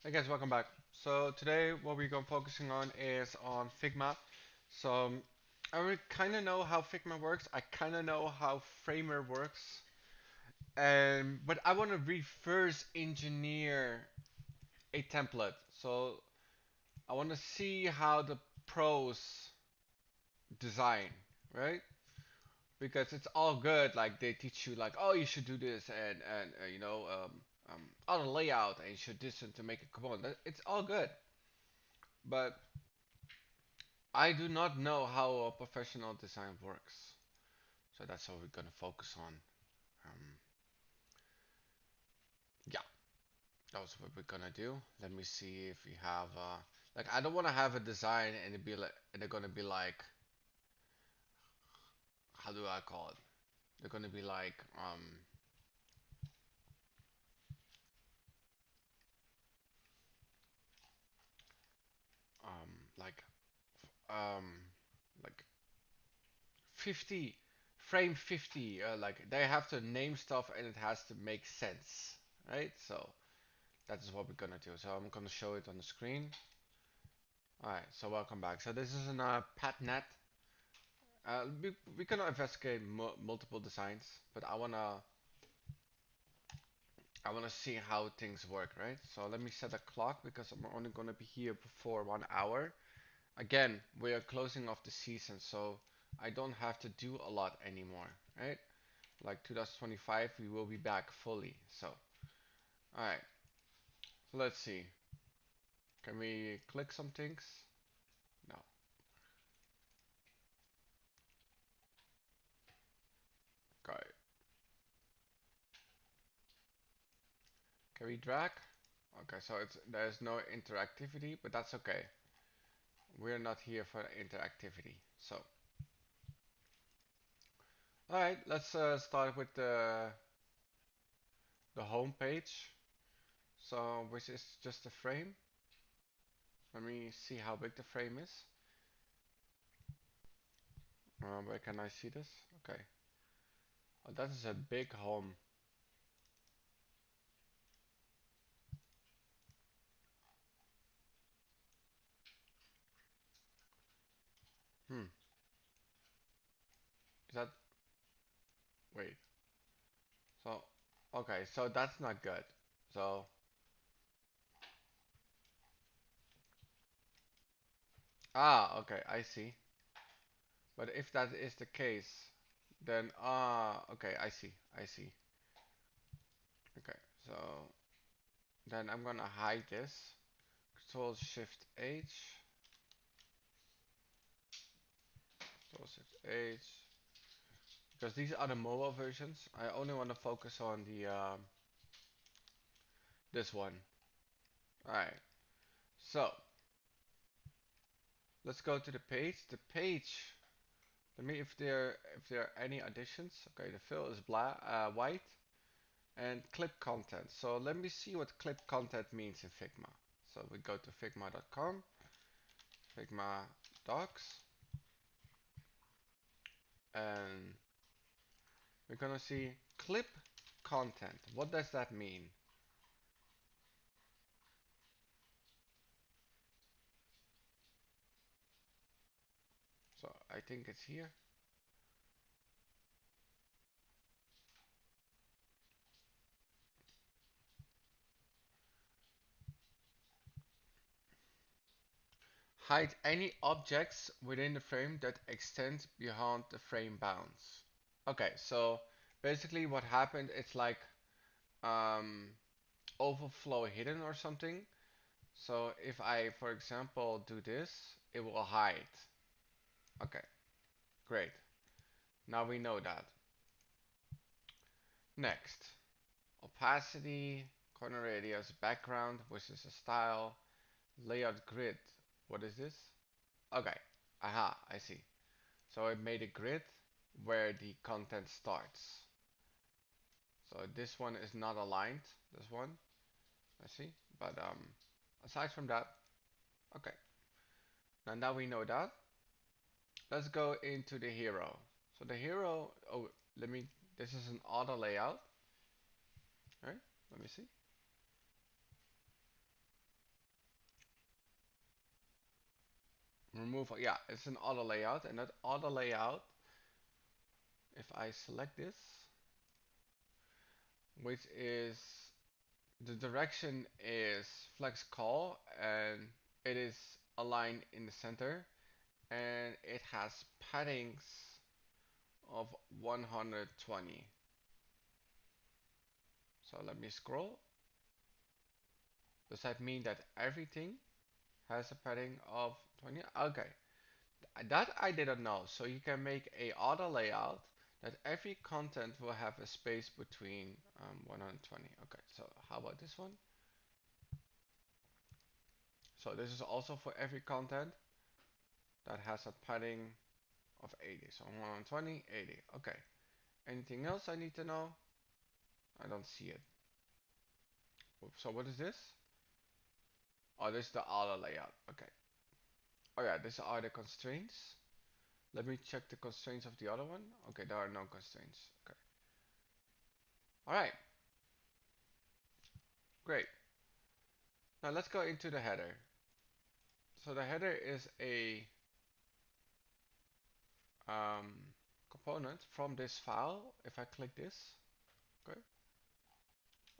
Hey guys, welcome back. So today what we're going focusing on is on Figma. So I already kind of know how Figma works. I kind of know how Framer works. And but I want to reverse engineer a template. So I want to see how the pros design, right? Because it's all good. Like they teach you like, oh, you should do this and auto layout and you should this and to make a component. It's all good. But I do not know how a professional design works. So that's what we're gonna focus on. Um, yeah, that's what we're gonna do. Let me see if we have like I don't want to have a design and it be like and they're gonna be like how do I call it? They're gonna be um like um like 50 frame 50 like they have to name stuff and it has to make sense, right? So that is what we're gonna do. So I'm gonna show it on the screen. Alright, so welcome back. So this is an PatNet. We can investigate multiple designs, but I wanna see how things work, right? So let me set a clock because I'm only gonna be here for 1 hour. Again, we are closing off the season, so I don't have to do a lot anymore, right? Like 2025, we will be back fully. So, alright, so let's see. Can we click some things? No. Okay. Can we drag? Okay, so there's no interactivity, but that's okay. We're not here for interactivity. So, alright, let's start with the home page. So, which is just a frame. Let me see how big the frame is. Where can I see this? Okay. Oh, that is a big home. Hmm. Is that? Wait. So, okay. So that's not good. So, okay. I see. But if that is the case, then okay. I see. I see. Okay. So then I'm gonna hide this. Control Shift H. Control Shift H. Because these are the mobile versions. I only want to focus on the this one. Alright. So let's go to the page. The page. Let me if there are any additions. Okay, the fill is black, white, and clip content. So let me see what clip content means in Figma. So we go to figma.com, Figma docs, and we're gonna see clip content. What does that mean? So I think it's here. Hide any objects within the frame that extend beyond the frame bounds. Okay, so basically what happened, it's like um, overflow hidden or something. So if I, for example, do this, it will hide. Okay, great. Now we know that. Next, opacity, corner radius, background, which is a style, layout grid. What is this? Okay, aha, I see. So it made a grid where the content starts. So this one is not aligned, this one, I see. But aside from that, okay. Now we know that. Let's go into the hero. So the hero, oh, this is an auto layout, right? Let me see. remove, yeah, it's an auto layout, and that auto layout, if I select this, which is, the direction is flex call, and it is aligned in the center, and it has paddings of 120. So let me scroll. Does that mean that everything has a padding of 20? Okay, that I didn't know. So you can make a auto layout that every content will have a space between 120. Okay, so how about this one? So this is also for every content that has a padding of 80. So 120, 80. Okay. Anything else I need to know? I don't see it. So what is this? Oh, this is the auto layout. Okay. Oh yeah, these are the constraints. Let me check the constraints of the other one. Okay, there are no constraints. Okay. Alright, great. Now let's go into the header. So the header is a um, component from this file. If I click this, okay.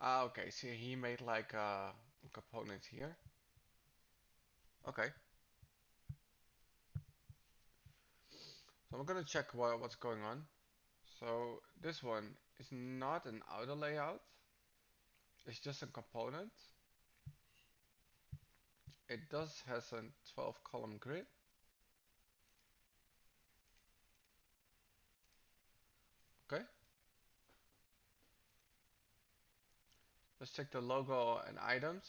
Ah, okay. See, he made like a component here. Okay. So I'm gonna check what's going on. So this one is not an auto layout. It's just a component. It does has a 12 column grid. Okay. Let's check the logo and items.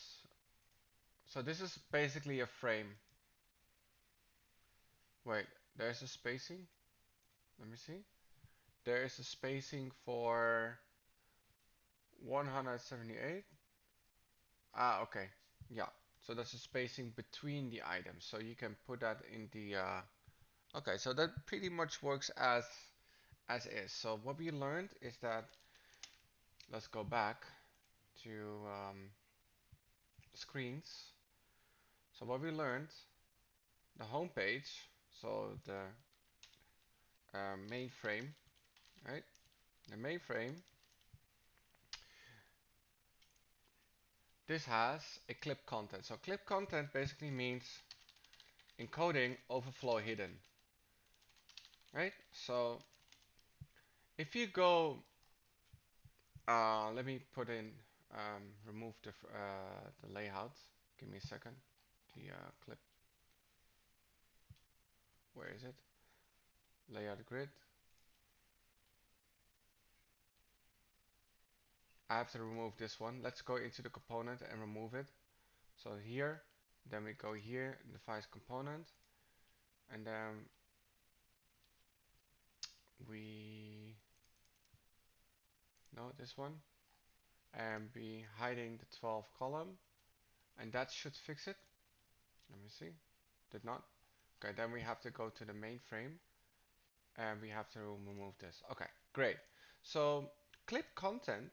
So this is basically a frame. Wait, there's a spacing. Let me see. There is a spacing for 178. Ah, okay. Yeah. So that's a spacing between the items. So you can put that in the okay, so that pretty much works as is. So what we learned is that, let's go back to screens. So what we learned, the home page, so the mainframe, right? The mainframe, this has a clip content. So clip content basically means encoding overflow hidden, right? So if you go, let me put in, remove the layout. Give me a second. The clip, where is it? Layout grid. I have to remove this one. Let's go into the component and remove it. So here, then we go here, device component, and then we, no, this one, and be hiding the 12 column, and that should fix it. Let me see. Did not. Okay, then we have to go to the mainframe, and we have to remove this. Okay, great. So clip content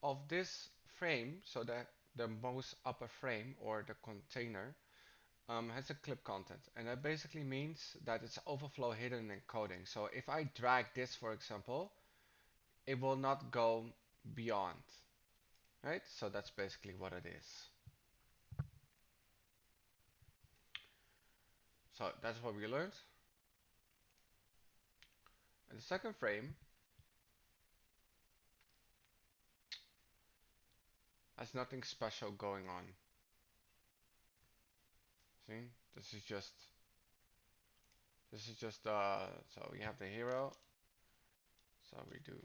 of this frame, so that the most upper frame or the container has a clip content, and that basically means that it's overflow hidden encoding. So if I drag this, for example, it will not go beyond, right? So that's basically what it is. So that's what we learned. And the second frame has nothing special going on. See, this is just so we have the hero. So we do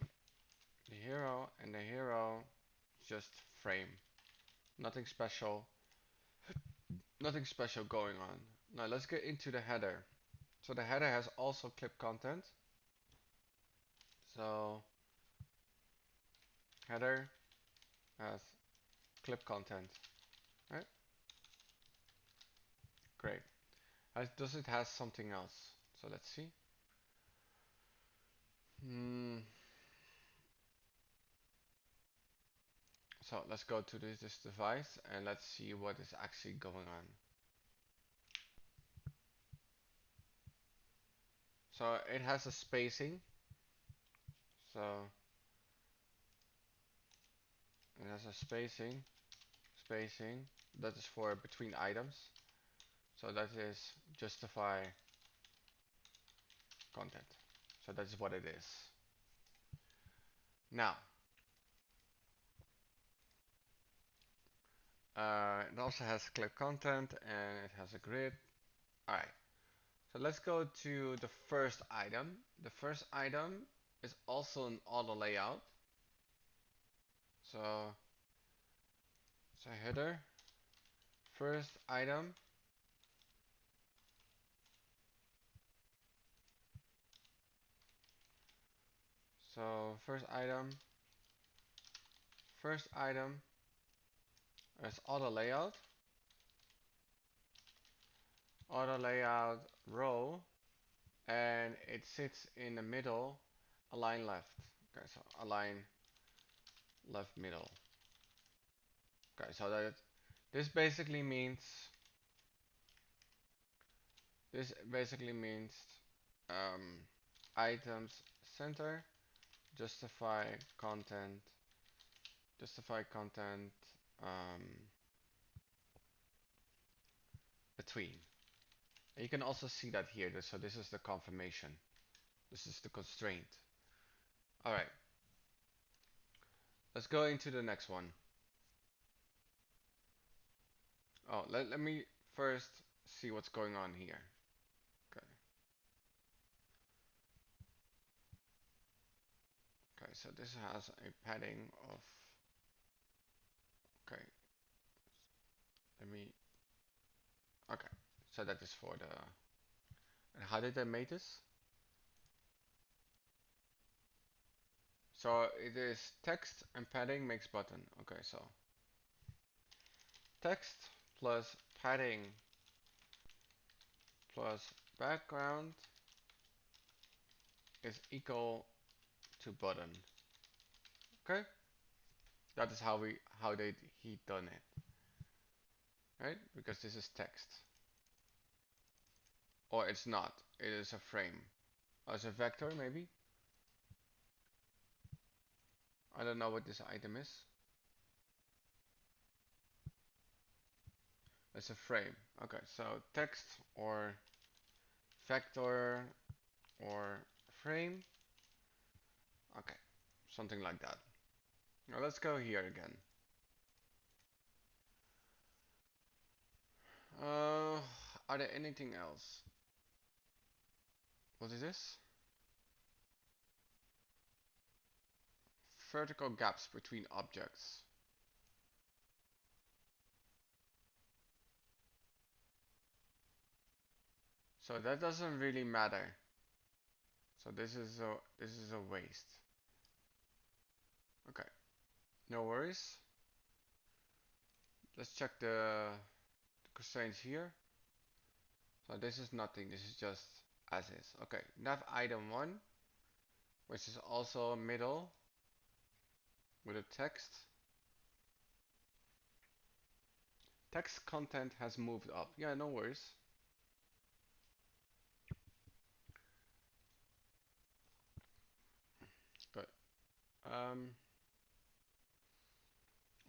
the hero, and the hero just frame. Nothing special. Nothing special going on. Now let's get into the header. So the header has also clip content. So header has clip content, right? Great. Does it has something else? So let's see. Hmm. So let's go to this device and let's see what is actually going on. So it has a spacing. So it has a spacing that is for between items. So that is justify content. So that's what it is. Now, it also has clip content and it has a grid. Alright, so let's go to the first item. The first item is also an auto layout. So, header, first item. So first item is auto layout row, and it sits in the middle, align left. Okay, so align left middle. Okay, so this basically means this basically means um, items center, justify content, justify content um, between. And you can also see that here. So this is the confirmation. This is the constraint. All right, let's go into the next one. Oh, let me first see what's going on here. Okay. Okay, so this has a padding of, okay, let me, okay, so that is for the, and how did they make this? So it is text and padding makes button. Okay, so text plus padding plus background is equal to button. Okay, that is how he done it, right? Because this is text, or it's not. It is a frame. Oh, it's a vector maybe. I don't know what this item is. It's a frame. Okay, so text or vector or frame. Okay, something like that. Now let's go here again. Uh, are there anything else? What is this? Vertical gaps between objects. So that doesn't really matter. So this is a waste. Okay, no worries. Let's check the constraints here. So this is nothing. This is just as is. Okay, nav item 1, which is also middle with a text. Text content has moved up. Yeah, no worries. Good.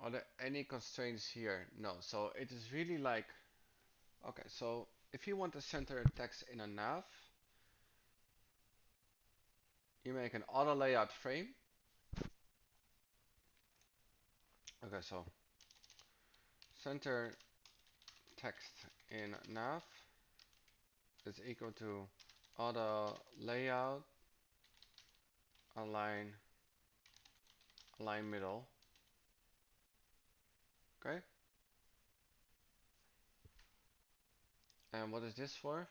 Are there any constraints here? No. So it is really like, okay, so if you want to center text in a nav, you make an auto layout frame. Okay, so center text in nav is equal to auto layout align middle. Okay. And what is this for?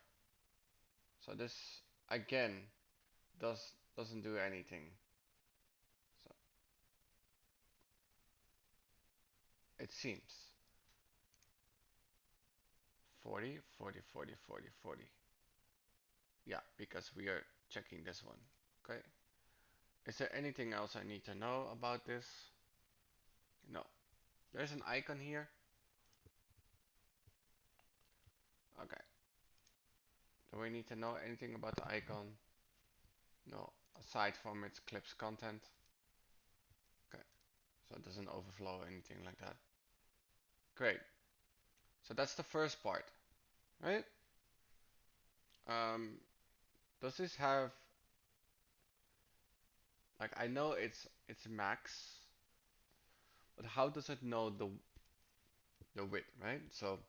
So this again doesn't do anything. So it seems 40, 40, 40, 40, 40. Yeah, because we are checking this one. Okay. Is there anything else I need to know about this? No. There's an icon here. Okay. Do we need to know anything about the icon? No, aside from its clips content. Okay, so it doesn't overflow or anything like that. Great. So that's the first part, right? Um, does this have like I know it's max, but how does it know the width, right? So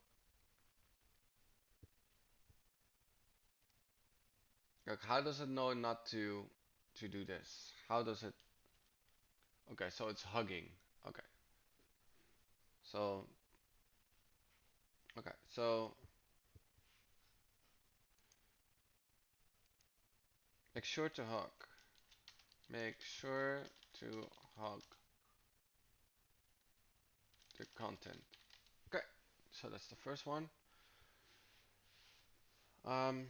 like how does it know not to do this? How does it? Okay, so it's hugging. Okay, so so make sure to hug. Make sure to hug the content. Okay, so that's the first one. Um,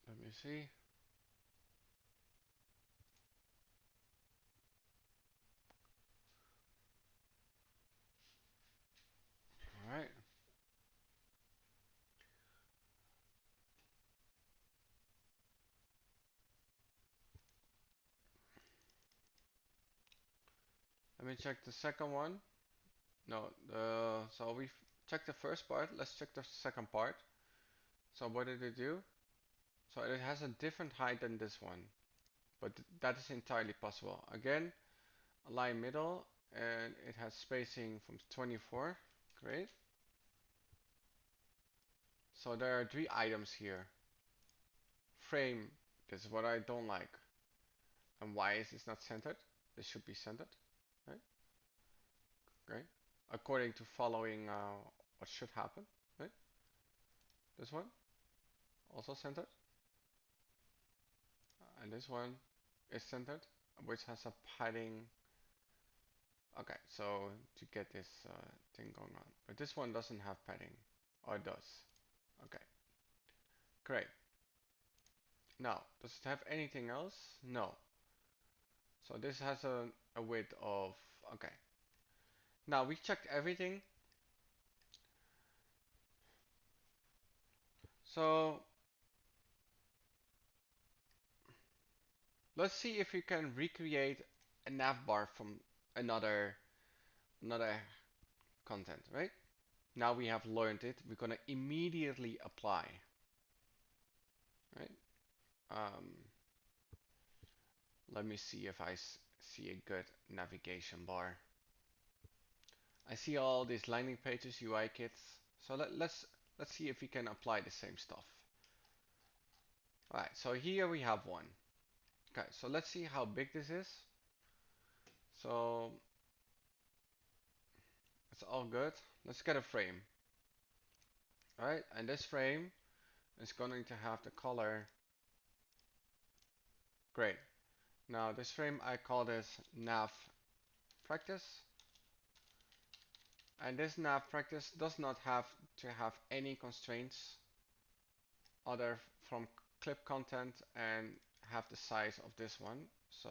let me see. All right. Let me check the second one. No, so we've checked the first part. Let's check the second part. So what did it do? So it has a different height than this one, but that is entirely possible. Again, align middle, and it has spacing from 24. Great. So there are three items here. Frame, this is what I don't like. And why is this not centered? This should be centered, right? Great. According to following what should happen, right? This one, also centered. And this one is centered, which has a padding. Okay, so to get this thing going on. But this one doesn't have padding, or it does. Okay, great. Now, does it have anything else? No. So this has a width of, okay. Now we checked everything. So let's see if we can recreate a nav bar from another another content, right? Now we have learned it, we're gonna immediately apply, right? Um, let me see if I see a good navigation bar. I see all these landing pages, UI kits. So let's see if we can apply the same stuff. Alright, so here we have one. Okay, so let's see how big this is. So it's all good. Let's get a frame. Alright, and this frame is going to have the color. Great. Now this frame I call this nav practice. And this nav practice does not have to have any constraints other from clip content and have the size of this one. So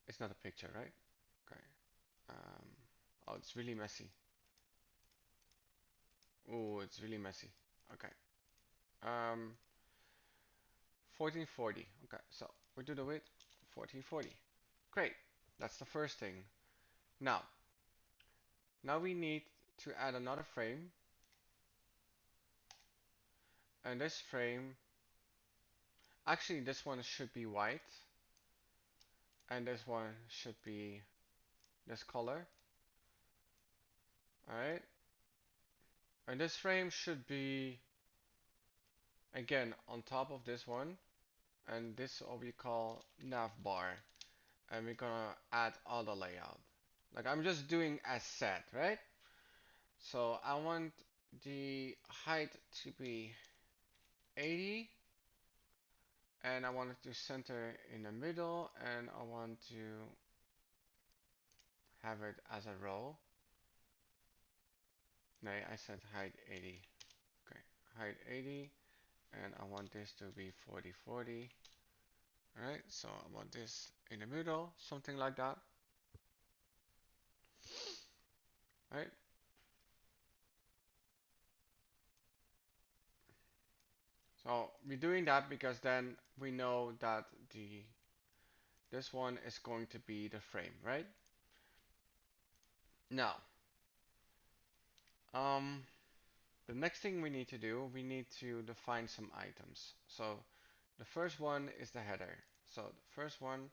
it's not a picture, right? Okay. Um, oh, it's really messy. Oh, it's really messy. Okay. 1440. Okay, so we do the width 1440. Great. That's the first thing. Now, now we need to add another frame, and this frame, actually this one should be white, and this one should be this color. Alright, and this frame should be again on top of this one, and this is what we call nav bar, and we're gonna add all the layout. Like I'm just doing as said, right? So I want the height to be 80, and I want it to center in the middle, and I want to have it as a row. No, I said height 80. Okay, height 80, and I want this to be 40/40. Alright, so I want this in the middle, something like that. right? So we're doing that because then we know that this one is going to be the frame, right? Now, um, the next thing we need to do, we need to define some items. So the first one is the header. So the first one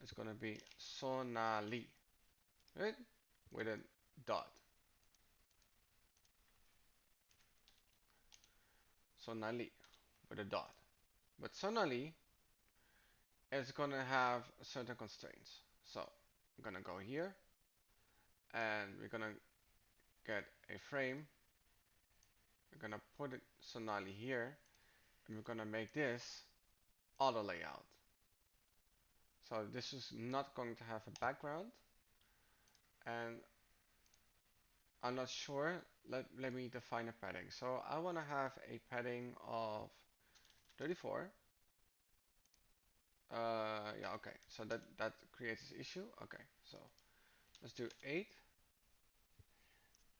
is going to be sonali, right? With a dot. Sonali with a dot. But sonali is going to have certain constraints. So I'm going to go here and we're going to get a frame. We're going to put it sonali here and we're going to make this auto layout. So this is not going to have a background, and I'm not sure. Let me define a padding. So I want to have a padding of 34. Yeah, okay. So that creates this issue. Okay, so let's do 8.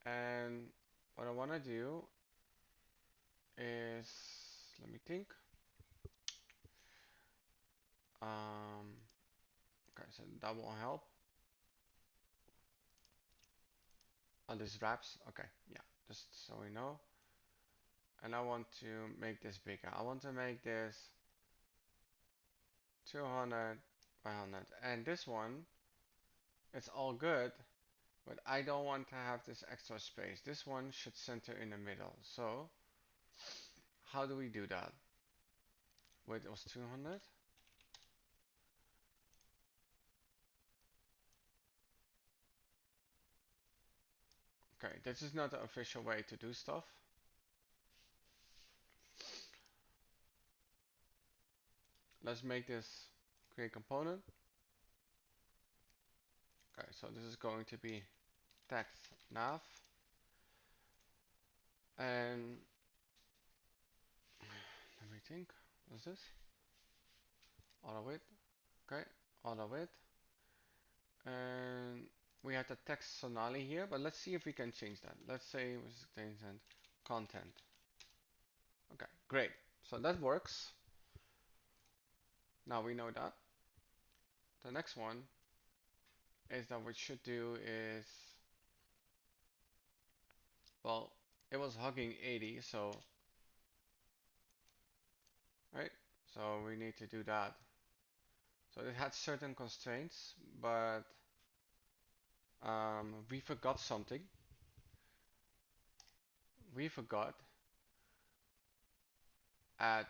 And what I want to do is, let me think. Um, okay, so that won't help. Oh, this wraps. Okay, yeah, just so we know. And I want to make this bigger. I want to make this 200 by 100. And this one, it's all good, but I don't want to have this extra space. This one should center in the middle. So how do we do that? Wait, it was 200? Okay, this is not the official way to do stuff. Let's make this create component. Okay, so this is going to be text nav. And let me think. What's this? Auto width. Okay, auto width. And we have the text sonali here, but let's see if we can change that. Let's say we change that content. Okay, great. So that works. Now we know that. The next one is that what we should do is, well, it was hugging 80, so, right? So we need to do that. So it had certain constraints, but we forgot something. We forgot add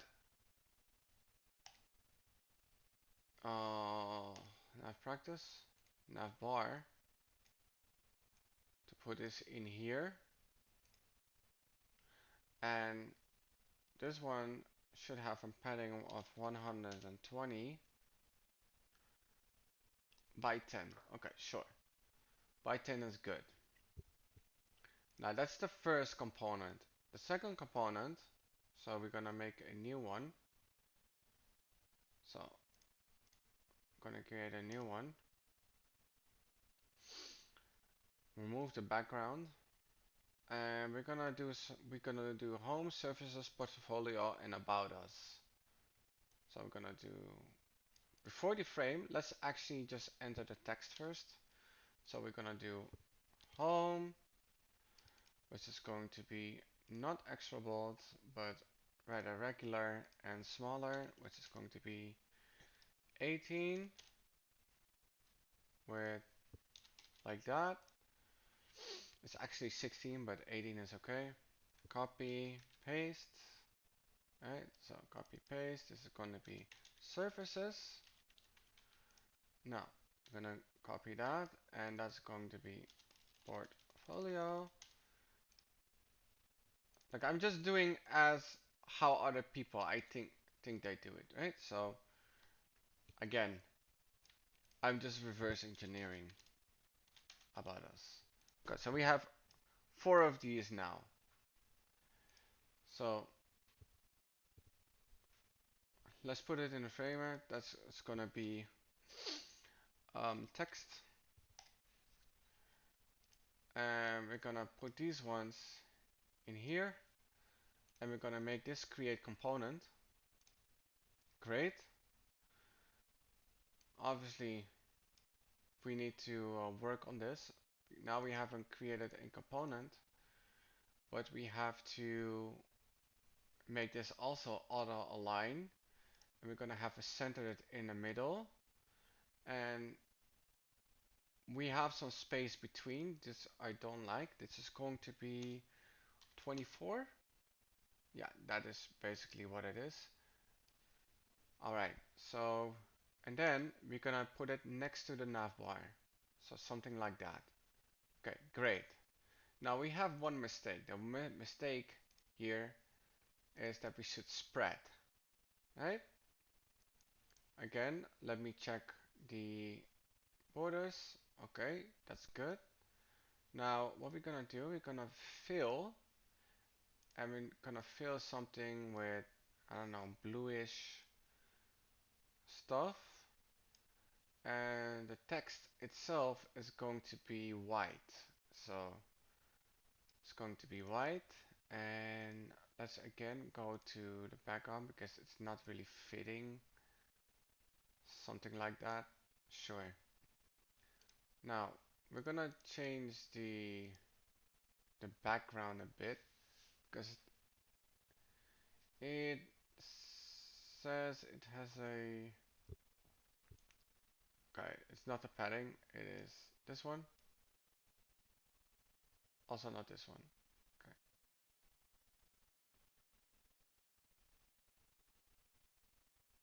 nav practice, nav bar to put this in here. And this one should have a padding of 120 by 10. Okay, sure. By 10 is good. Now that's the first component. The second component, so we're gonna make a new one. So I'm gonna create a new one. Remove the background. And we're gonna do home, services, portfolio, and about us. So I'm gonna do, before the frame, let's actually just enter the text first. So we're gonna do home, which is going to be not extra bold, but rather regular and smaller, which is going to be 18 with like that. It's actually 16, but 18 is okay. Copy, paste. Alright, so copy, paste. This is going to be surfaces. Now, I'm gonna copy that, and that's going to be portfolio. Like I'm just doing as how other people I think they do it, right? So again, I'm just reverse engineering about us. Okay, so we have 4 of these now. So let's put it in a framework. It's gonna be text, And we're gonna put these ones in here, and we're gonna make this create component. Great. Obviously, we need to work on this. Now we haven't created a component, but we have to make this also auto align, and we're gonna have to center it in the middle, and we have some space between. This I don't like. This is going to be 24. Yeah, that is basically what it is. Alright, so, and then we're gonna put it next to the nav bar. So something like that. Okay, great. Now we have one mistake. The mistake here is that we should spread, right? Again, let me check the borders. Okay, that's good. Now what we're gonna do, we're gonna fill, and we're gonna fill something with, I don't know, bluish stuff. And the text itself is going to be white. So it's going to be white, and let's again go to the background because it's not really fitting. Something like that. Sure. Now we're gonna change the background a bit because it says it has a, okay, it's not the padding, it is this one. Also not this one.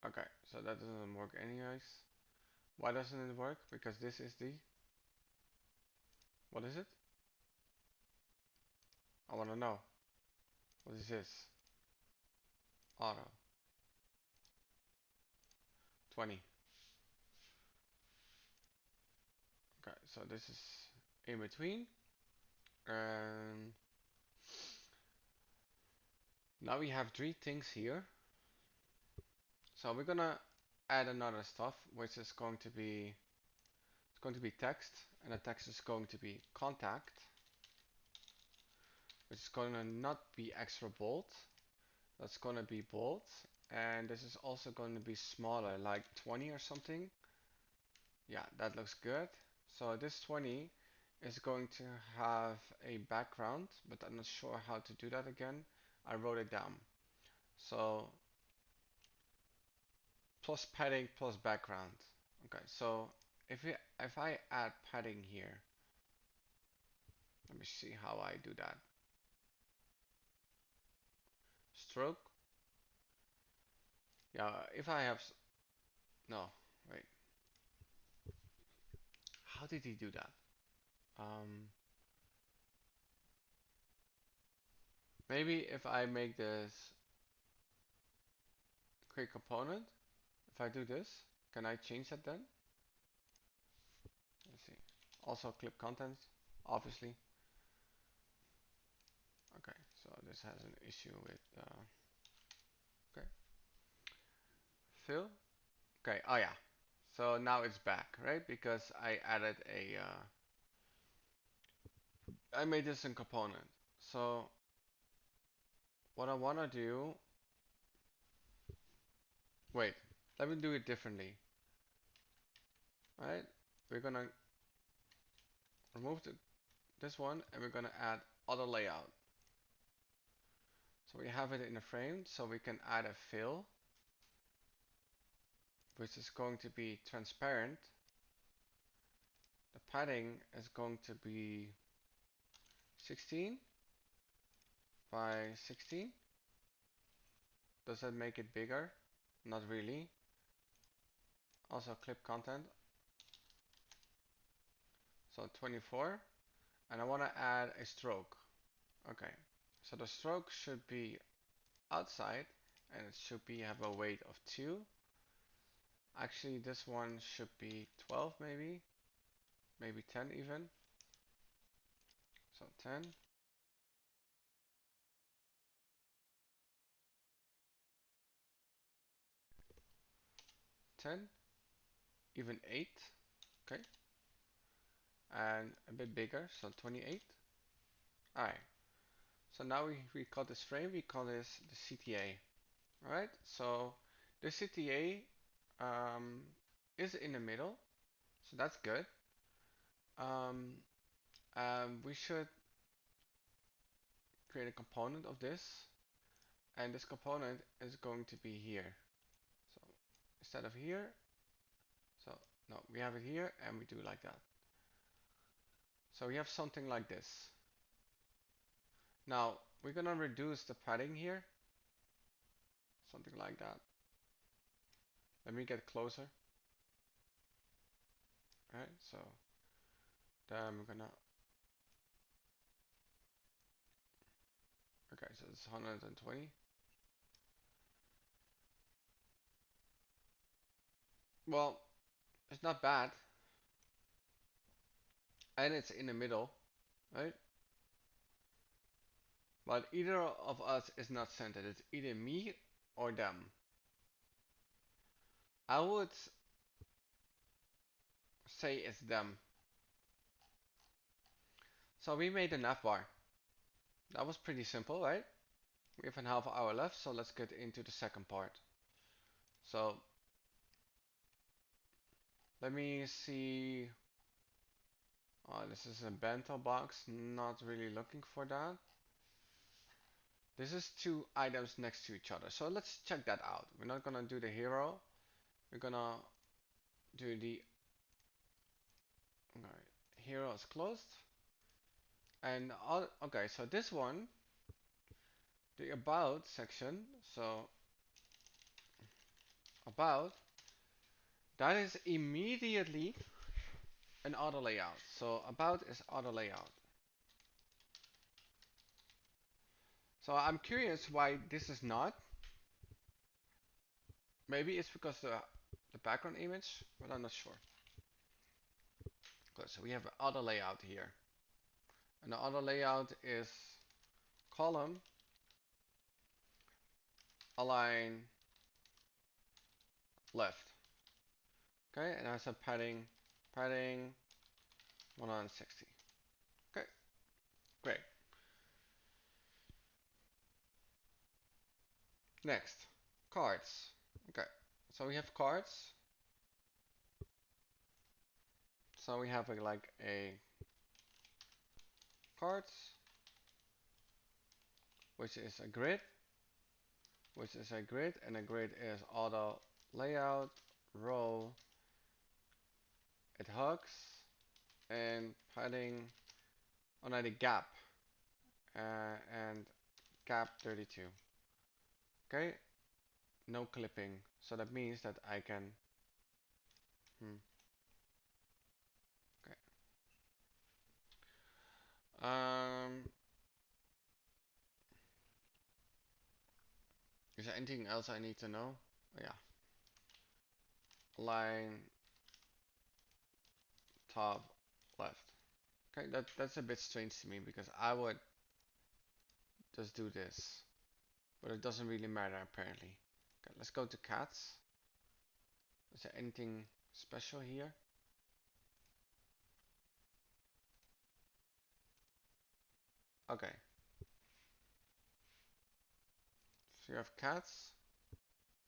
Okay. Okay, so that doesn't work anyways. Why doesn't it work? Because this is the, what is it? I wanna know. What is this? Auto. 20. Okay, so this is in between. And now we have three things here. So we're gonna add another stuff, which is going to be, it's going to be text, and the text is going to be contact, which is gonna not be extra bold. That's gonna be bold, and this is also going to be smaller, like 20 or something. Yeah, that looks good. So this 20 is going to have a background, but I'm not sure how to do that again. I wrote it down. So plus padding plus background. Okay, so if I add padding here, let me see how I do that. Stroke. Yeah, if I have, no, wait. How did he do that? Maybe if I make this quick component, if I do this, can I change that then? Let's see. Also clip contents, obviously. Okay, so this has an issue with, okay, fill. Okay, oh yeah. So now it's back, right? Because I added a, I made this in component. So what I wanna do, wait, let me do it differently, right? We're gonna remove this one, and we're gonna add auto layout. So we have it in a frame, so we can add a fill, which is going to be transparent. The padding is going to be 16 by 16. Does that make it bigger? Not really. Also clip content. So 24. And I want to add a stroke. Okay. So the stroke should be outside, and it should be have a weight of 2. Actually, this one should be 12 maybe. Maybe 10 even. So 10. 10. Even 8. Okay. and a bit bigger, so 28. Alright, so now we call this frame, we call this the CTA. Alright, so the CTA is in the middle, so that's good. We should create a component of this, and this component is going to be here. So instead of here, so no, we have it here and we do like that. So we have something like this. Now we're gonna reduce the padding here, something like that. Let me get closer. Alright, so then we're gonna, okay, so it's 120. Well, it's not bad, and it's in the middle, right? But either of us is not centered. It's either me or them. I would say it's them. So we made an F bar. That was pretty simple, right? We have a half hour left, so let's get into the second part. So let me see. Oh, this is a bento box. Not really looking for that. This is two items next to each other. So let's check that out. We're not gonna do the hero. We're gonna do the, alright, hero is closed. And all, okay, so this one, the about section, so about, that is immediately an auto layout. So about is auto layout. So I'm curious why this is not. Maybe it's because the background image, but I'm not sure. Good, so we have an auto layout here. And the auto layout is column, align, left. Okay, and that's a padding 160. Okay, great. Next, cards. Okay, so we have cards. So we have like a cards, which is a grid, and a grid is auto layout, row, it hugs, and padding, oh no, the gap, and gap 32. Okay, no clipping, so that means that I can, okay. Is there anything else I need to know? Oh, yeah, line, top, left. Okay, that's a bit strange to me because I would just do this, but it doesn't really matter apparently. Okay, let's go to cats. Is there anything special here? Okay. So you have cats.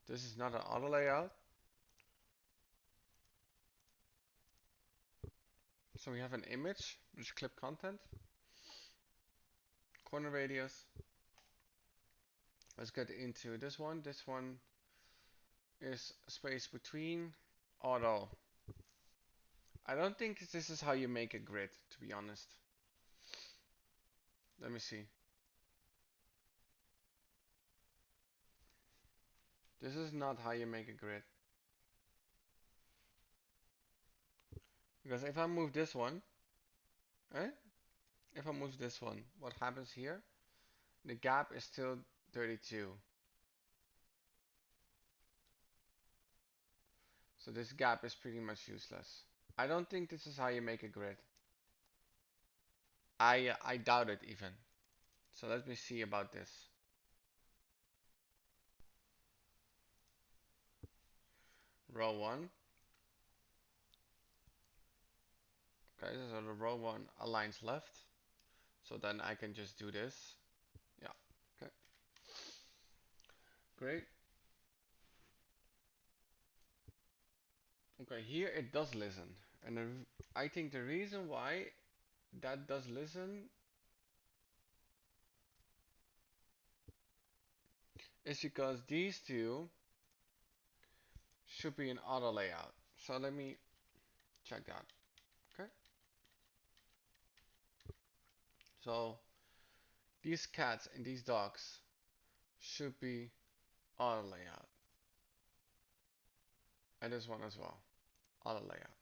This is not an auto layout. So we have an image, which is clip content. Corner radius. Let's get into this one. This one is space between auto. I don't think this is how you make a grid, to be honest. Let me see. This is not how you make a grid. Because if I move this one, right? If I move this one, what happens here? The gap is still 32. So this gap is pretty much useless. I don't think this is how you make a grid. I doubt it even. So let me see about this. Row 1. Okay, so the row one aligns left. So then I can just do this. Yeah. Okay. Great. Okay, here it does listen. And I think the reason why that does listen is because these two should be an auto layout. So let me check that. Okay. So these cats and these dogs should be auto layout. And this one as well. Auto layout.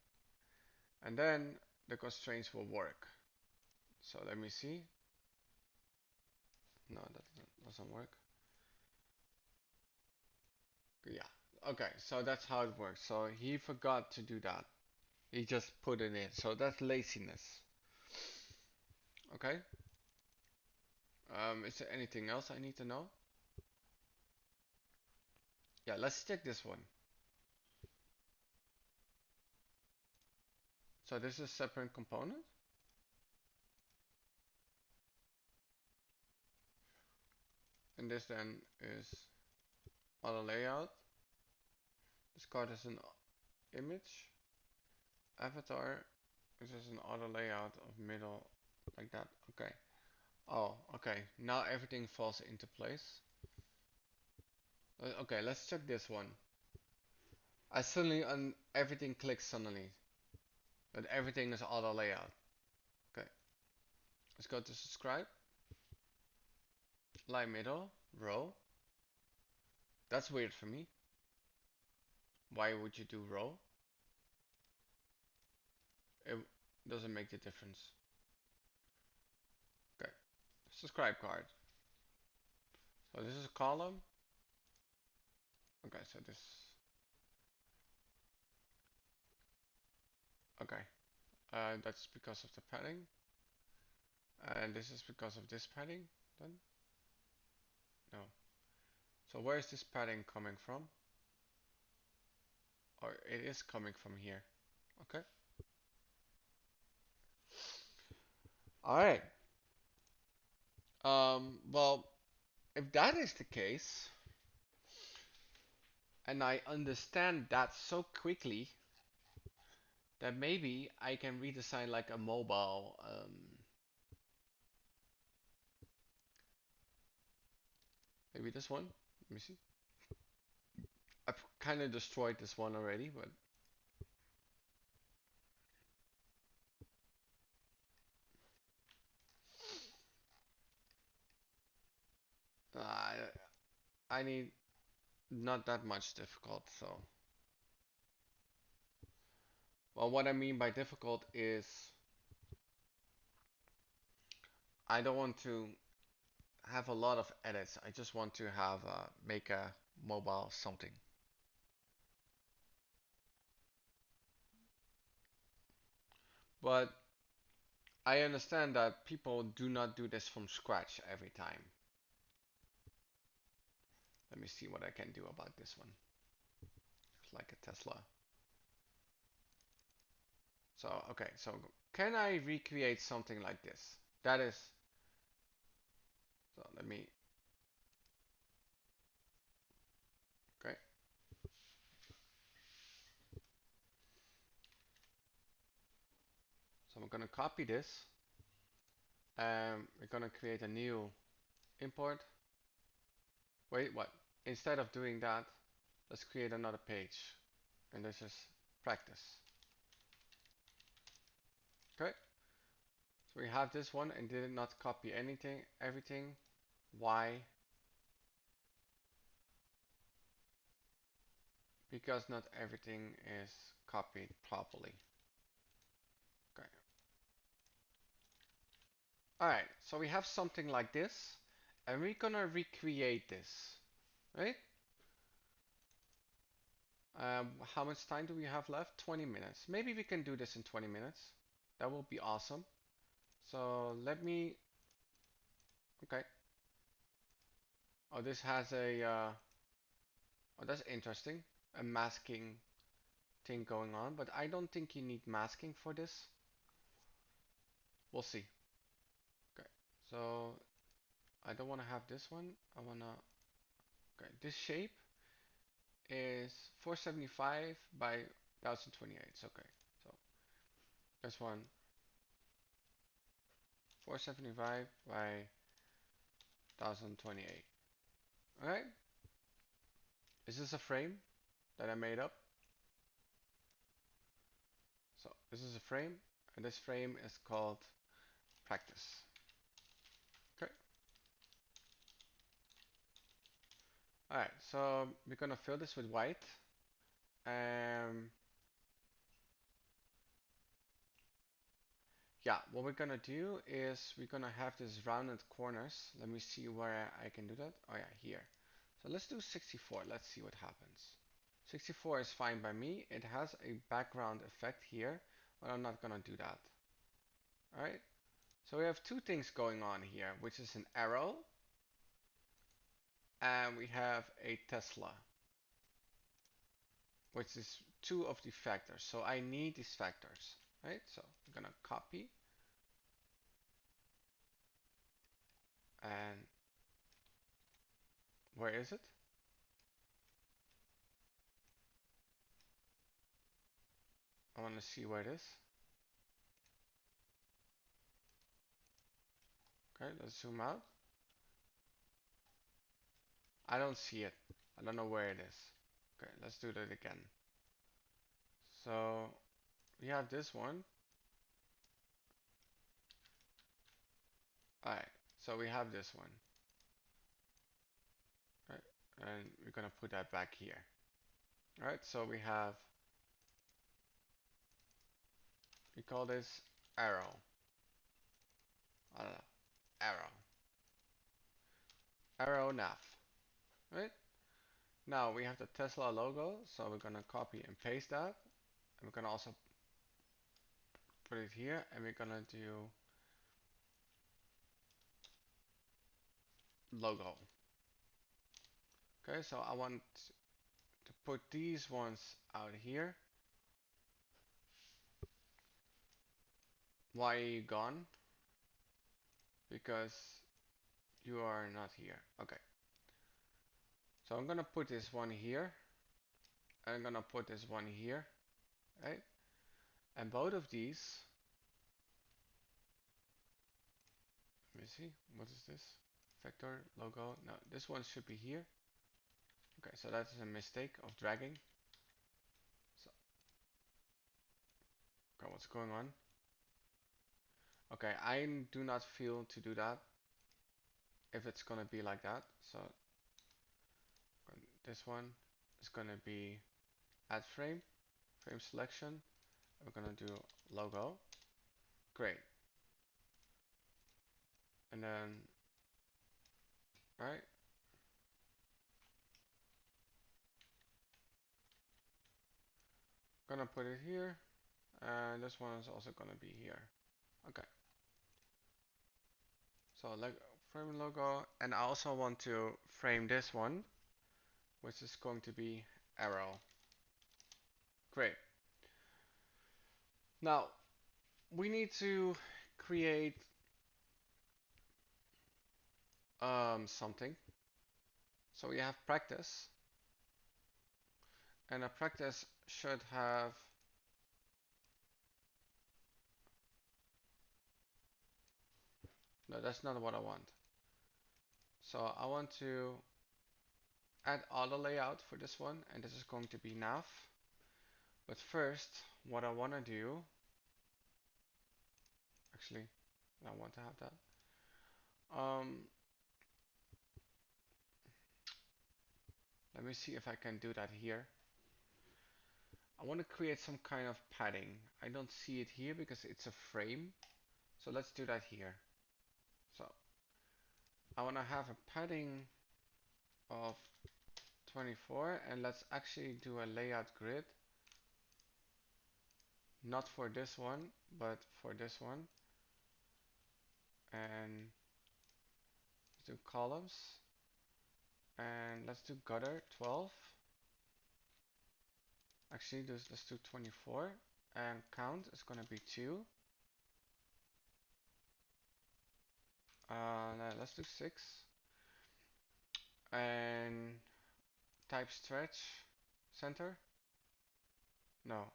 And then the constraints will work. So let me see. No, that doesn't work. Yeah. Okay, so that's how it works. So he forgot to do that. He just put it in. So that's laziness. Okay. Is there anything else I need to know? Yeah, let's check this one. So this is a separate component. And this then is auto layout. This card is an image. Avatar, which is an auto layout of middle, like that. Okay. Oh, okay. Now everything falls into place. Okay, let's check this one. I suddenly everything clicks suddenly. But everything is auto layout. Okay. Let's go to subscribe. Line middle, row. That's weird for me. Why would you do row? It doesn't make the difference. Okay. Subscribe card. So this is a column. Okay, so this. Okay. That's because of the padding. And this is because of this padding. Then? No. So where is this padding coming from? Or it is coming from here. Okay. Alright. Well, if that is the case, and I understand that so quickly, that maybe I can redesign like a mobile maybe this one. Let me see. I've kind of destroyed this one already, but I I need not that much difficult. So, well, what I mean by difficult is I don't want to have a lot of edits. I just want to have make a mobile something. But I understand that people do not do this from scratch every time. Let me see what I can do about this one. It's like a Tesla. So, okay, so can I recreate something like this? That is, so let me, okay. So I'm gonna copy this. We're gonna create a new import. Wait, what? Instead of doing that, let's create another page. And this is practice. Okay. So we have this one and did not copy anything, everything. Why? Because not everything is copied properly. Okay. Alright, so we have something like this, and we're gonna recreate this, right? How much time do we have left? 20 minutes. Maybe we can do this in 20 minutes. That will be awesome. So let me, okay. Oh, this has oh, that's interesting. A masking thing going on, but I don't think you need masking for this. we'll see. Okay, so I don't want to have this one. I want to, okay, this shape is 475 by 1028. Okay, so this one 475 by 1028. Alright, is this a frame that I made up? So this is a frame, and this frame is called practice. Okay. Alright, so we're gonna fill this with white. Um, yeah, what we're gonna do is we're gonna have these rounded corners. Let me see where I can do that. Oh yeah, here. So let's do 64. Let's see what happens. 64 is fine by me. It has a background effect here, but I'm not gonna do that. Alright, so we have two things going on here, which is an arrow, and we have a Tesla, which is two of the factors. So I need these factors, right? So I'm gonna copy, and where is it? I want to see where it is. Okay, let's zoom out. I don't see it. I don't know where it is. Okay, let's do that again. So we have this one. Alright, so we have this one. Right, and we're gonna put that back here. Alright, so we have, we call this arrow. I don't know, arrow. Arrow nav. Right? Now we have the Tesla logo, so we're gonna copy and paste that. And we're gonna also put it here, and we're gonna do logo. Okay, so I want to put these ones out here. Why are you gone? Because you are not here. Okay. So I'm gonna put this one here. And I'm gonna put this one here. Right? And both of these, let me see, what is this? Vector, logo, no, this one should be here. Okay, so that's a mistake of dragging. So, okay, what's going on? Okay, I do not feel to do that if it's gonna be like that. So this one is gonna be add frame, frame selection. We're gonna do logo. Great. And then, right? Gonna put it here. And this one is also gonna be here. Okay. So like frame logo, and I also want to frame this one, which is going to be arrow. Great. Now we need to create something. So we have practice, and a practice should have, no, that's not what I want. So I want to add auto layout for this one, and this is going to be nav. But first, what I want to do, actually, I want to have that. Let me see if I can do that here. I want to create some kind of padding. I don't see it here because it's a frame. So let's do that here. So I want to have a padding of 24, and let's actually do a layout grid. Not for this one, but for this one. And let's do columns. And let's do gutter 12. Actually, let's do 24. And count is going to be 2. Let's do 6 and type stretch center. No,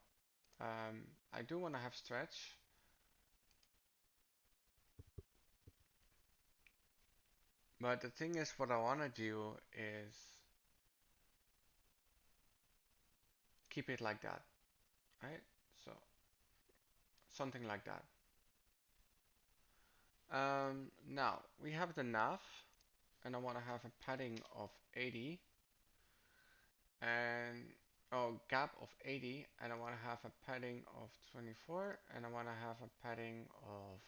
I do want to have stretch, but the thing is, what I want to do is keep it like that, right? So something like that. Now we have the nav, and I want to have a padding of 80 and gap of 80, and I want to have a padding of 24, and I want to have a padding of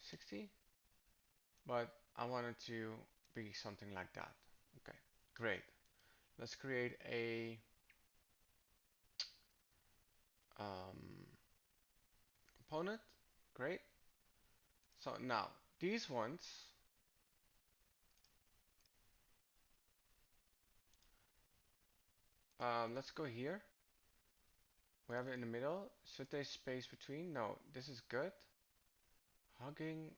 60, but I want it to be something like that. Okay, great. Let's create a component. Great. So now these ones, let's go here. We have it in the middle. Should there space between? No, this is good. Hugging.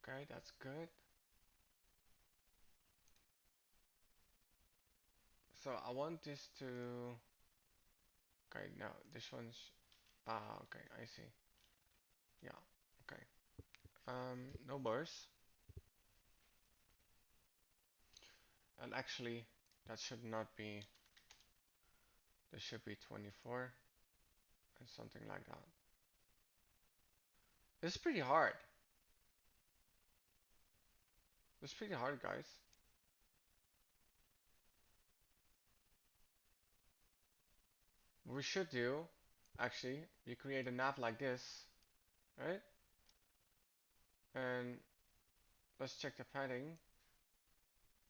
Okay, that's good. So I want this to. Okay, no, this one's. Okay, I see. Yeah, okay. No bars. And actually, that should not be. This should be 24 and something like that. This is pretty hard. This is pretty hard, guys. What we should do, actually, you create a nav like this, right? And let's check the padding.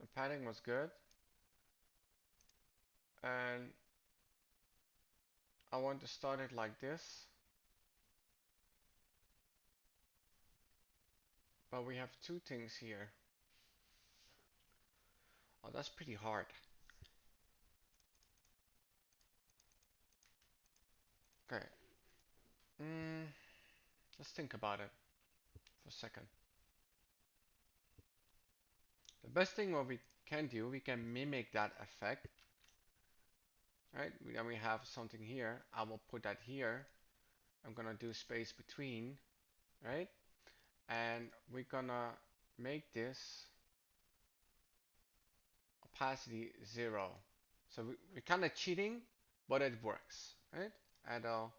The padding was good. And I want to start it like this. But we have two things here. Oh, that's pretty hard. Okay. Let's think about it for a second. The best thing what we can do, we can mimic that effect. Right? Then we have something here. I will put that here. I'm gonna do space between, right? And we're gonna make this opacity 0. So we're kind of cheating, but it works, right? Add a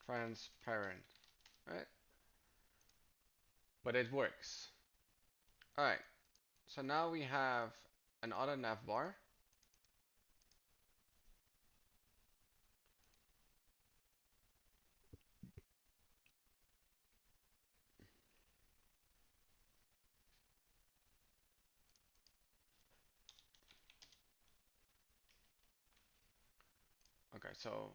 transparent, right? But it works. All right. So now we have another nav bar. Okay, so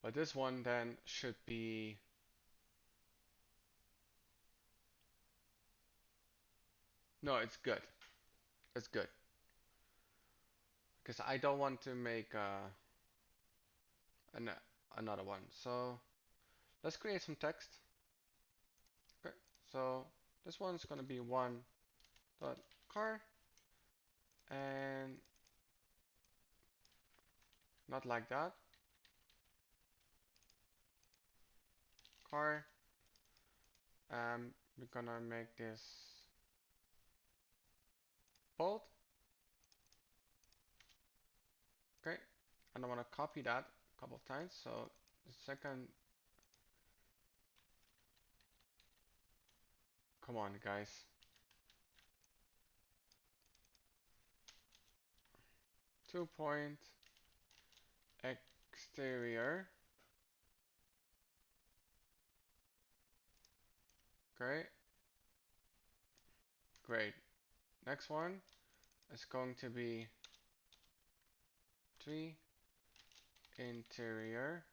but this one then should be no, it's good. It's good because I don't want to make an, another one. So let's create some text. Okay, so this one's gonna be one dot car and not like that. Car. We're gonna make this bold. Okay, and I want to copy that a couple of times. So the second, come on, guys. Two-point exterior. Okay, great. Next one is going to be 3 interior.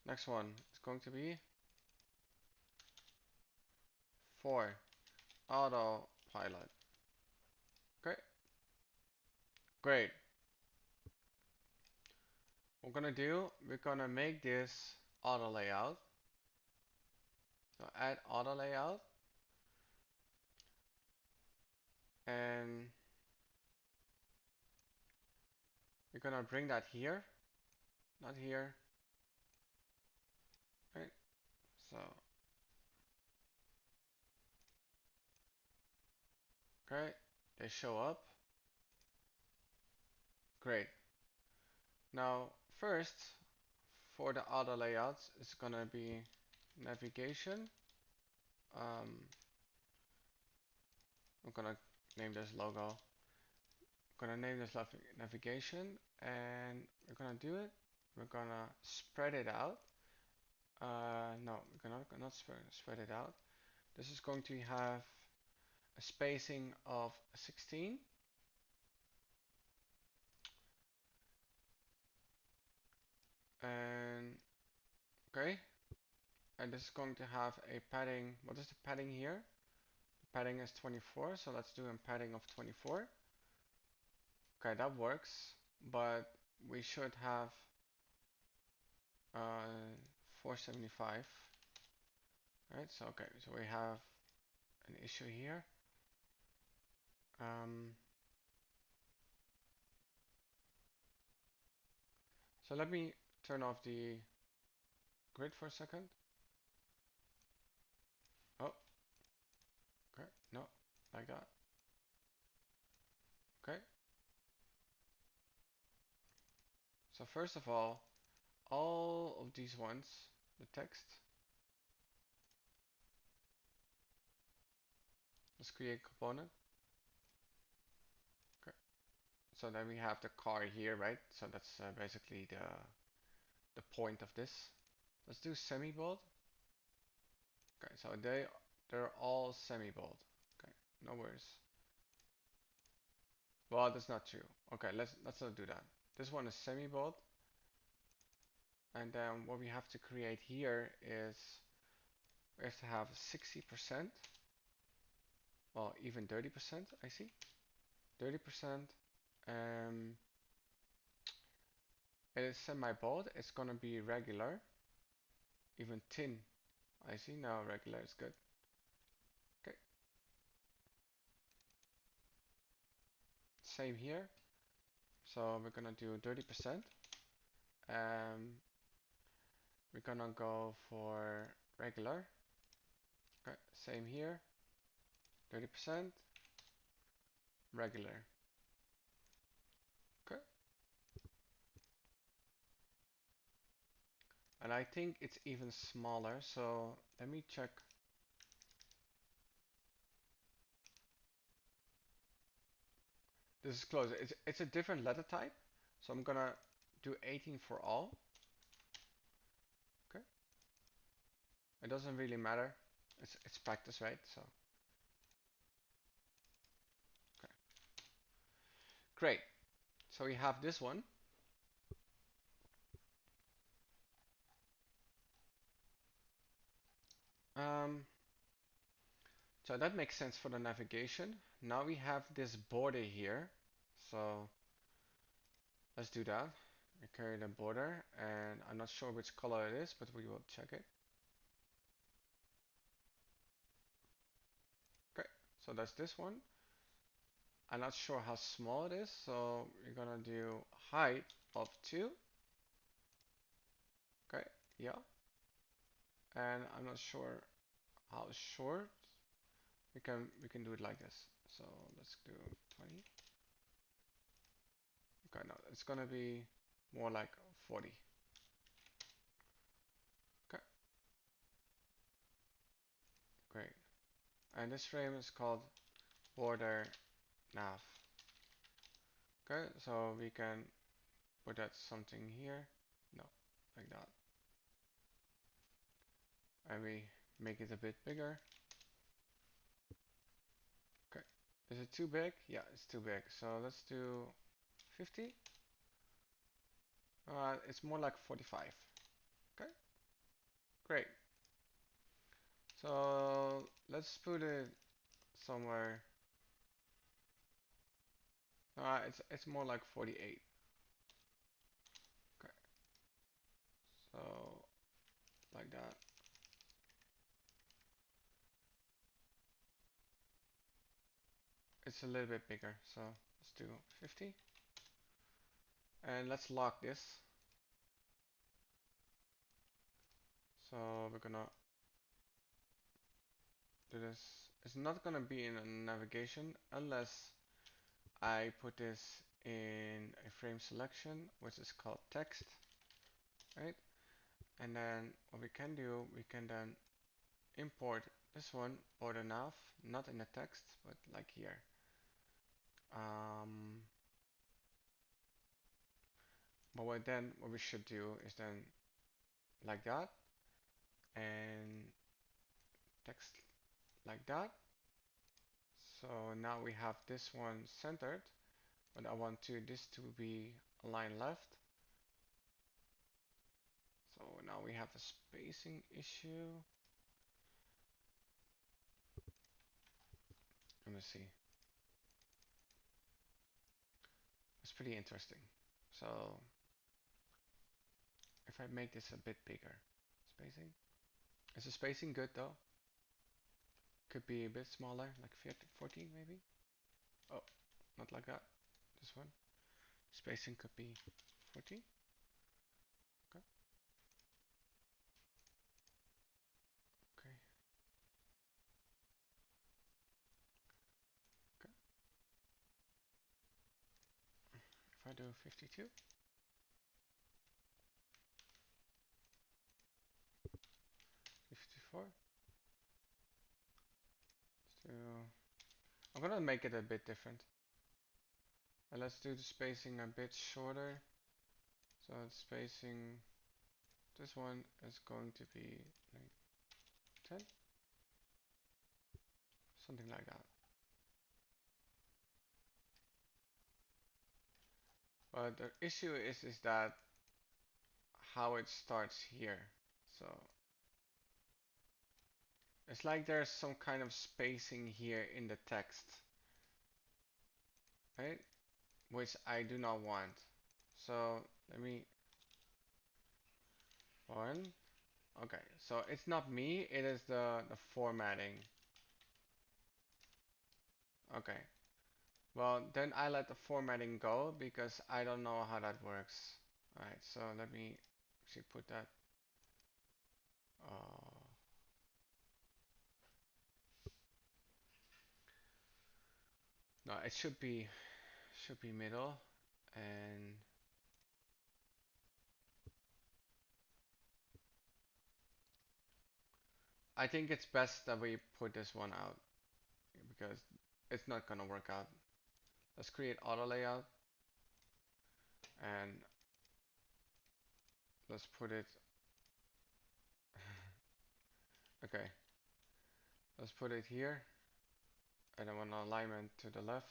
Next one is going to be 4 autopilot. Okay, great. What we're gonna do, we're gonna make this auto layout. So add auto layout, and we're gonna bring that here, not here, right? So, okay, they show up. Great. Now, first, for the auto layouts, it's gonna be navigation. I'm gonna name this logo. I'm gonna name this navigation, and we're gonna do it. We're gonna spread it out. No, we're gonna not spread it out. This is going to have a spacing of 16. And okay, and this is going to have a padding. What is the padding here? The padding is 24, so let's do a padding of 24. Okay, that works, but we should have 475. Right, so okay, so we have an issue here. So let me turn off the grid for a second. Oh, okay, no, like that. Okay. So first of all of these ones, the text, let's create a component. Okay. So then we have the car here, right? So that's basically the point of this. Let's do semi-bold. Okay, so they're all semi-bold. Okay, no worries. Well, that's not true. Okay, let's not do that. This one is semi-bold. And then what we have to create here is we have to have 60%, well, even 30%, I see. 30%. Um, it is semi-bold. It's gonna be regular. Even thin. I see now regular is good. Okay. Same here. So we're gonna do 30%. We're gonna go for regular. Okay. Same here. 30%. Regular. Okay. And I think it's even smaller. So let me check. This is close. It's a different letter type. So I'm gonna do 18 for all. Okay. It doesn't really matter. It's practice, right? So okay. Great. So we have this one. Um, so that makes sense for the navigation. Now we have this border here. So let's do that. We carry the border, and I'm not sure which color it is, but we will check it. Okay, so that's this one. I'm not sure how small it is, so we're gonna do height of 2. Okay, yeah. And I'm not sure how short. We can do it like this. So let's do 20. Okay, no, it's gonna be more like 40. Okay, great. And this frame is called border nav. Okay, so we can put that something here. No, like that. And we make it a bit bigger. Okay, is it too big? Yeah, it's too big. So let's do 50. It's more like 45. Okay, great. So let's put it somewhere. It's more like 48. Okay. like that. It's a little bit bigger, so let's do 50. And let's lock this. So we're gonna do this. It's not gonna be in a navigation unless I put this in a frame selection, which is called text, right? And then what we can do, we can then import this one or the nav, not in the text, but like here. Um, but what we should do is then like that, and text like that. So now we have this one centered, but I want this to be aligned left. So now we have a spacing issue. Let me see. It's pretty interesting. So if I make this a bit bigger, spacing. Is the spacing good though? Could be a bit smaller, like 14 maybe. Oh, not like that. This one. Spacing could be 14. Okay. Okay. Okay. If I do 52, 54, let's do. I'm gonna make it a bit different. And let's do the spacing a bit shorter. So the spacing, this one is going to be like 10, something like that. But the issue is that how it starts here. So it's like there's some kind of spacing here in the text, right? Which I do not want. So let me one. Okay, so it's not me, it is the formatting. Okay. Well, then I let the formatting go because I don't know how that works. Alright, so let me actually put that. Uh, no, it should be middle, and I think it's best that we put this one out because it's not gonna work out. Let's create auto layout and let's put it. Okay, let's put it here, and I want alignment to the left.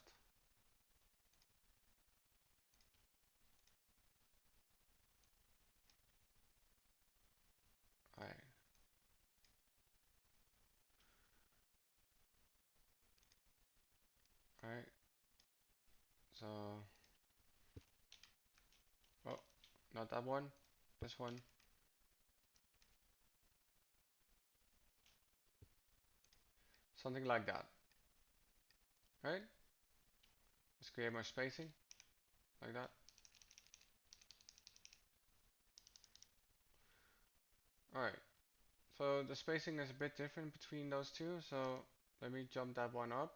Alright. Alright, so, oh, not that one, this one. Something like that, right? Let's create more spacing, like that. Alright, so the spacing is a bit different between those two, so let me jump that one up.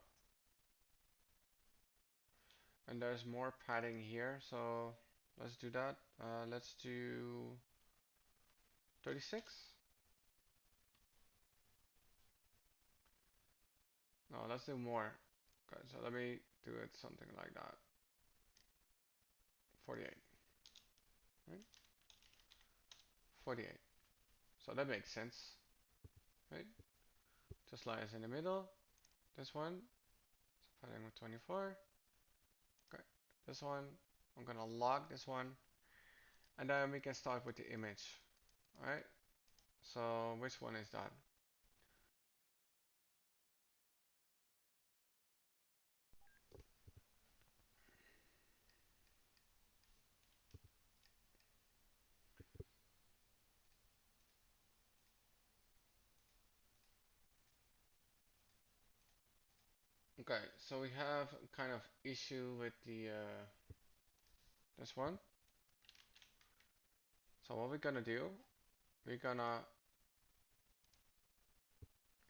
And there's more padding here, so let's do that. Let's do 36. No, let's do more. Okay, so let me do it something like that. 48, right? 48. So that makes sense, right? Just lies in the middle. This one, padding with 24. Okay, this one, I'm gonna log this one, and then we can start with the image. Alright, so which one is that? Okay, so we have kind of issue with the this one. So what we're gonna do, we're gonna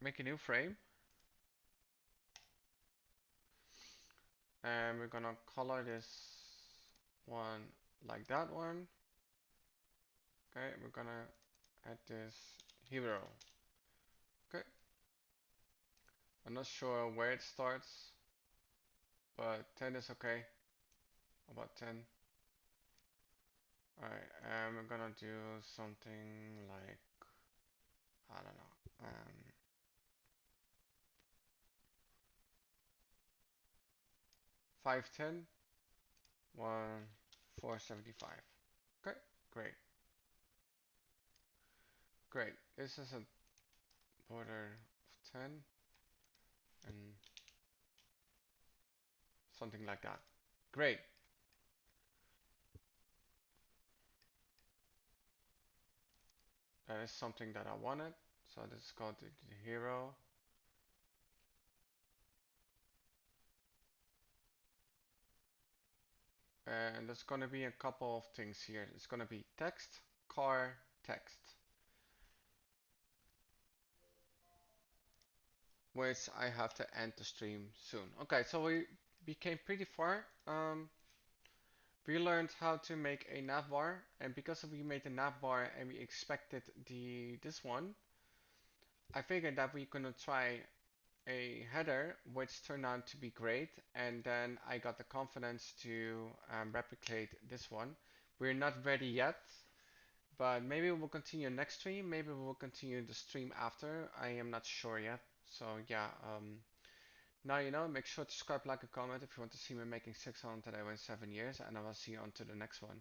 make a new frame and we're gonna color this one like that one. Okay, we're gonna add this hero. Okay, I'm not sure where it starts, but 10 is okay. About 10. Alright, and we're gonna do something like, I don't know, 510, 475. Okay, great, great. This is a border of 10 and something like that. Great. That is something that I wanted. So this is called the hero. And there's gonna be a couple of things here. It's gonna be text, car, text, which I have to end the stream soon. Okay, so we came pretty far. We learned how to make a navbar, and because we made the navbar and we expected this one, I figured that we gonna try a header, which turned out to be great, and then I got the confidence to replicate this one. We're not ready yet, but maybe we'll continue next stream. Maybe we'll continue the stream after. I am not sure yet. So yeah, now you know. Make sure to subscribe, like, and comment if you want to see me making 600 today in 7 years, and I will see you on to the next one.